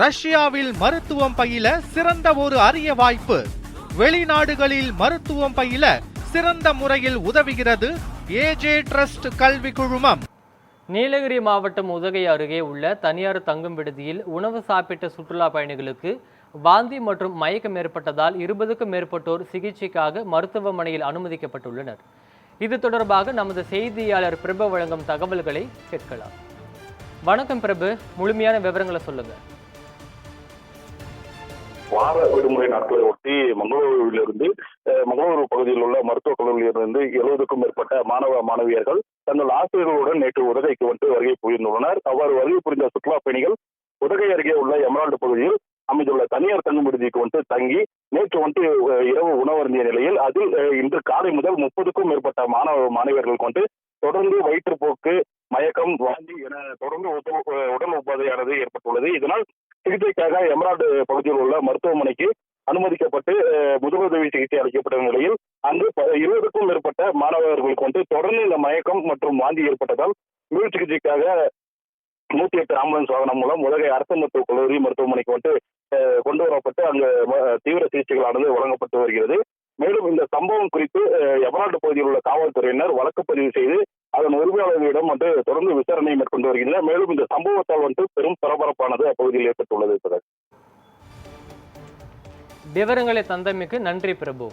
ரஷ்யாவில் மருத்துவம் பயில சிறந்த ஒரு அரிய வாய்ப்பு. வெளிநாடுகளில் மருத்துவம் பயில சிறந்த முறையில் உதவுகிறது ஏஜே ட்ரஸ்ட் கல்வி குழுமம். நீலகிரி மாவட்டம் உதகை அருகே உள்ள தனியார் தங்கும் விடுதியில் உணவு சாப்பிட்ட சுற்றுலா பயணிகளுக்கு வாந்தி மற்றும் மயக்கம் ஏற்பட்டதால் 20க்கும் மேற்பட்டோர் சிகிச்சைக்காக மருத்துவமனையில் அனுமதிக்கப்பட்டுள்ளனர். இது தொடர்பாக நமது செய்தியாளர் பிரபு வழங்கும் தகவல்களை கேட்கலாம். வணக்கம் பிரபு, முழுமையான விவரங்களை சொல்லுங்க. வார விடுமுறை நாட்களை ஒட்டி மங்களூருவிலிருந்து மங்களூரு பகுதியில் உள்ள மருத்துவக் கல்லூரியிலிருந்து 70க்கும் மேற்பட்ட மாணவ மாணவியர்கள் தங்கள் ஆசிரியர்களுடன் நேற்று உதகைக்கு வருகை புரிந்துள்ளனர். அவ்வாறு வருகை புரிந்த சுற்றுலா பயணிகள் உதகை அருகே உள்ள எமரால்டு பகுதியில் அமைந்துள்ள தனியார் தங்கும் விடுதிக்கு தங்கி நேற்று இரவு உணவருந்திய நிலையில் அதில் இன்று காலை முதல் 30க்கும் மேற்பட்ட மாணவ மாணவியர்கள் தொடர்ந்து வயிற்றுப்போக்கு, மயக்கம், வாந்தி என தொடர்ந்து உடல் உபாதையானது ஏற்பட்டுள்ளது. இதனால் சிகிச்சைக்காக எமரால்டு பகுதியில் உள்ள மருத்துவமனைக்கு அனுமதிக்கப்பட்டு முதலுதவி சிகிச்சை அளிக்கப்பட்ட நிலையில் அங்கு 20க்கும் மேற்பட்ட மாணவர்களுக்கு தொடர்ந்து இந்த மயக்கம் மற்றும் வாந்தி ஏற்பட்டதால் மீள் சிகிச்சைக்காக 108 ஆம்புலன்ஸ் வாகனம் மூலம் உதகை அரசு மருத்துவக் கல்லூரி மருத்துவமனைக்கு கொண்டு வரப்பட்டு அங்கு தீவிர சிகிச்சைகளானது வழங்கப்பட்டு வருகிறது. மேலும் இந்த சம்பவம் குறித்து எமரால்டு பகுதியில் உள்ள காவல்துறையினர் வழக்கு பதிவு செய்து அதன் உரிமையாளர்களிடம் தொடர்ந்து விசாரணை மேற்கொண்டு வருகின்றனர். மேலும் இந்த சம்பவத்தால் பெரும் பரபரப்பானது அப்பகுதியில் ஏற்பட்டுள்ளது. விவரங்களை தந்தமைக்கு நன்றி பிரபு.